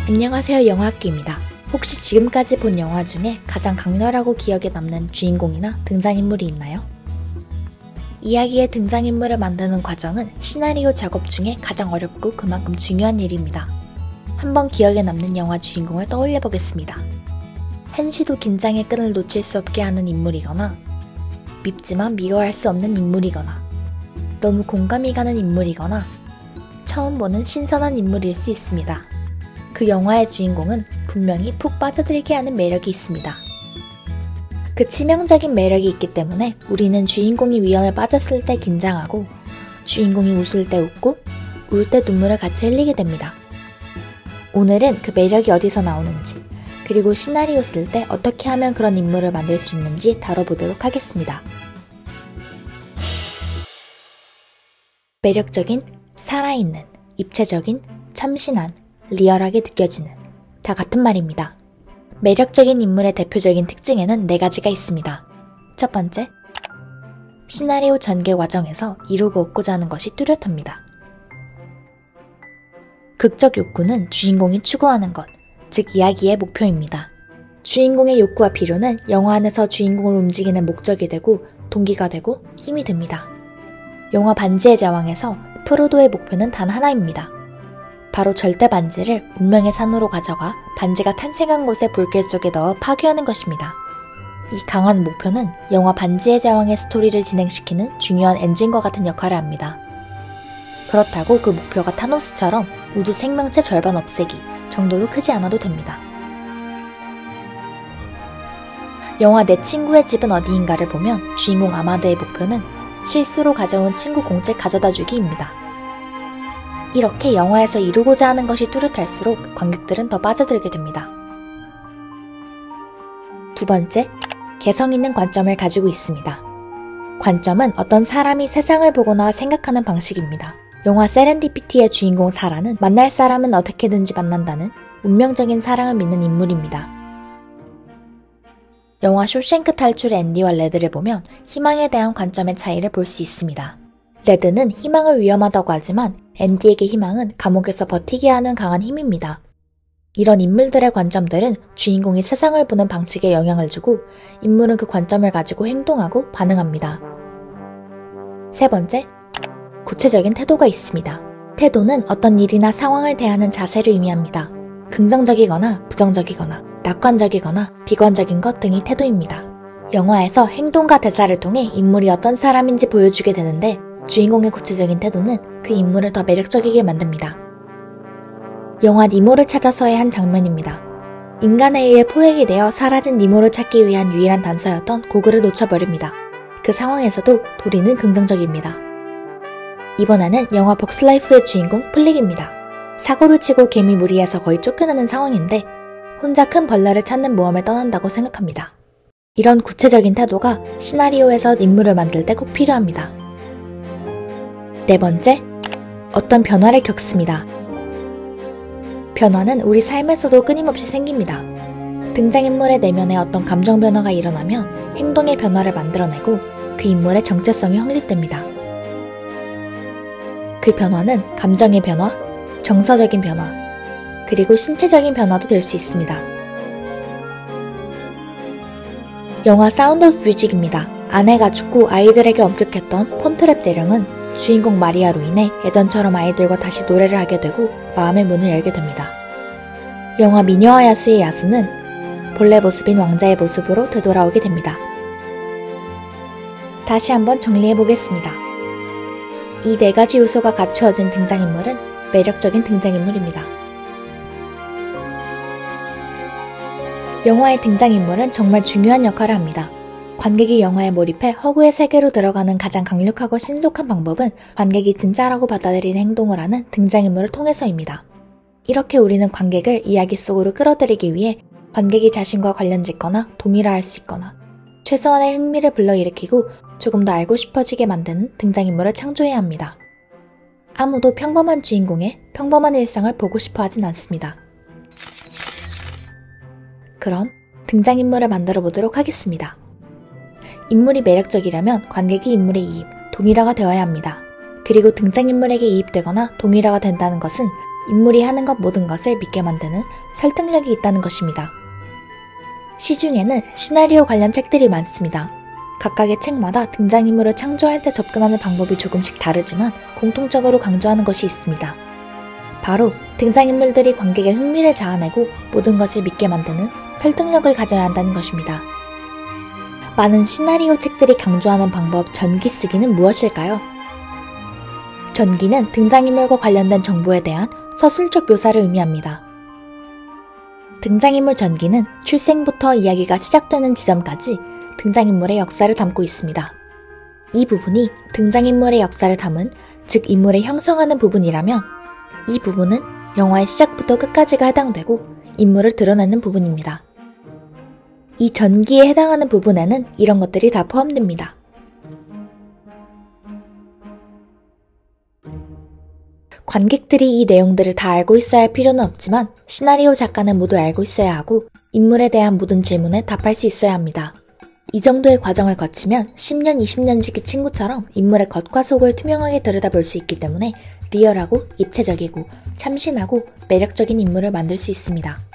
안녕하세요, 영화학교입니다. 혹시 지금까지 본 영화 중에 가장 강렬하고 기억에 남는 주인공이나 등장인물이 있나요? 이야기의 등장인물을 만드는 과정은 시나리오 작업 중에 가장 어렵고 그만큼 중요한 일입니다. 한번 기억에 남는 영화 주인공을 떠올려 보겠습니다. 한시도 긴장의 끈을 놓칠 수 없게 하는 인물이거나 밉지만 미워할 수 없는 인물이거나 너무 공감이 가는 인물이거나 처음 보는 신선한 인물일 수 있습니다. 그 영화의 주인공은 분명히 푹 빠져들게 하는 매력이 있습니다. 그 치명적인 매력이 있기 때문에 우리는 주인공이 위험에 빠졌을 때 긴장하고 주인공이 웃을 때 웃고 울 때 눈물을 같이 흘리게 됩니다. 오늘은 그 매력이 어디서 나오는지 그리고 시나리오 쓸 때 어떻게 하면 그런 인물을 만들 수 있는지 다뤄보도록 하겠습니다. 매력적인, 살아있는, 입체적인, 참신한, 리얼하게 느껴지는 다 같은 말입니다. 매력적인 인물의 대표적인 특징에는 4가지가 있습니다. 첫 번째, 시나리오 전개 과정에서 이루고 얻고자 하는 것이 뚜렷합니다. 극적 욕구는 주인공이 추구하는 것, 즉 이야기의 목표입니다. 주인공의 욕구와 필요는 영화 안에서 주인공을 움직이는 목적이 되고 동기가 되고 힘이 됩니다. 영화 반지의 제왕에서 프로도의 목표는 단 하나입니다. 바로 절대 반지를 운명의 산으로 가져가 반지가 탄생한 곳의 불길 속에 넣어 파괴하는 것입니다. 이 강한 목표는 영화 반지의 제왕의 스토리를 진행시키는 중요한 엔진과 같은 역할을 합니다. 그렇다고 그 목표가 타노스처럼 우주 생명체 절반 없애기 정도로 크지 않아도 됩니다. 영화 내 친구의 집은 어디인가를 보면 주인공 아마드의 목표는 실수로 가져온 친구 공책 가져다 주기입니다. 이렇게 영화에서 이루고자 하는 것이 뚜렷할수록 관객들은 더 빠져들게 됩니다. 두 번째, 개성 있는 관점을 가지고 있습니다. 관점은 어떤 사람이 세상을 보거나 생각하는 방식입니다. 영화 세렌디피티의 주인공 사라는 만날 사람은 어떻게든지 만난다는 운명적인 사랑을 믿는 인물입니다. 영화 쇼생크 탈출의 앤디와 레드를 보면 희망에 대한 관점의 차이를 볼 수 있습니다. 레드는 희망을 위험하다고 하지만 앤디에게 희망은 감옥에서 버티게 하는 강한 힘입니다. 이런 인물들의 관점들은 주인공이 세상을 보는 방식에 영향을 주고 인물은 그 관점을 가지고 행동하고 반응합니다. 세 번째, 구체적인 태도가 있습니다. 태도는 어떤 일이나 상황을 대하는 자세를 의미합니다. 긍정적이거나 부정적이거나 낙관적이거나 비관적인 것 등이 태도입니다. 영화에서 행동과 대사를 통해 인물이 어떤 사람인지 보여주게 되는데 주인공의 구체적인 태도는 그 인물을 더 매력적이게 만듭니다. 영화 니모를 찾아서의 한 장면입니다. 인간에 의해 포획이 되어 사라진 니모를 찾기 위한 유일한 단서였던 고글을 놓쳐버립니다. 그 상황에서도 도리는 긍정적입니다. 이번에는 영화 벅스라이프의 주인공 플릭입니다. 사고를 치고 개미 무리에서 거의 쫓겨나는 상황인데 혼자 큰 벌레를 찾는 모험을 떠난다고 생각합니다. 이런 구체적인 태도가 시나리오에서 인물을 만들 때 꼭 필요합니다. 네 번째, 어떤 변화를 겪습니다. 변화는 우리 삶에서도 끊임없이 생깁니다. 등장인물의 내면에 어떤 감정 변화가 일어나면 행동의 변화를 만들어내고 그 인물의 정체성이 확립됩니다. 그 변화는 감정의 변화, 정서적인 변화, 그리고 신체적인 변화도 될 수 있습니다. 영화 사운드 오브 뮤직입니다. 아내가 죽고 아이들에게 엄격했던 폰트랩 대령은 주인공 마리아로 인해 예전처럼 아이들과 다시 노래를 하게 되고 마음의 문을 열게 됩니다. 영화 미녀와 야수의 야수는 본래 모습인 왕자의 모습으로 되돌아오게 됩니다. 다시 한번 정리해보겠습니다. 이 4가지 요소가 갖추어진 등장인물은 매력적인 등장인물입니다. 영화의 등장인물은 정말 중요한 역할을 합니다. 관객이 영화에 몰입해 허구의 세계로 들어가는 가장 강력하고 신속한 방법은 관객이 진짜라고 받아들이는 행동을 하는 등장인물을 통해서입니다. 이렇게 우리는 관객을 이야기 속으로 끌어들이기 위해 관객이 자신과 관련짓거나 동일화할 수 있거나 최소한의 흥미를 불러일으키고 조금 더 알고 싶어지게 만드는 등장인물을 창조해야 합니다. 아무도 평범한 주인공의 평범한 일상을 보고 싶어 하진 않습니다. 그럼 등장인물을 만들어 보도록 하겠습니다. 인물이 매력적이려면 관객이 인물에 이입, 동일화가 되어야 합니다. 그리고 등장인물에게 이입되거나 동일화가 된다는 것은 인물이 하는 것 모든 것을 믿게 만드는 설득력이 있다는 것입니다. 시중에는 시나리오 관련 책들이 많습니다. 각각의 책마다 등장인물을 창조할 때 접근하는 방법이 조금씩 다르지만 공통적으로 강조하는 것이 있습니다. 바로 등장인물들이 관객의 흥미를 자아내고 모든 것을 믿게 만드는 설득력을 가져야 한다는 것입니다. 많은 시나리오 책들이 강조하는 방법 전기 쓰기는 무엇일까요? 전기는 등장인물과 관련된 정보에 대한 서술적 묘사를 의미합니다. 등장인물 전기는 출생부터 이야기가 시작되는 지점까지 등장인물의 역사를 담고 있습니다. 이 부분이 등장인물의 역사를 담은, 즉 인물을 형성하는 부분이라면 이 부분은 영화의 시작부터 끝까지가 해당되고 인물을 드러내는 부분입니다. 이 전기에 해당하는 부분에는 이런 것들이 다 포함됩니다. 관객들이 이 내용들을 다 알고 있어야 할 필요는 없지만 시나리오 작가는 모두 알고 있어야 하고 인물에 대한 모든 질문에 답할 수 있어야 합니다. 이 정도의 과정을 거치면 10년, 20년 지기 친구처럼 인물의 겉과 속을 투명하게 들여다볼 수 있기 때문에 리얼하고 입체적이고 참신하고 매력적인 인물을 만들 수 있습니다.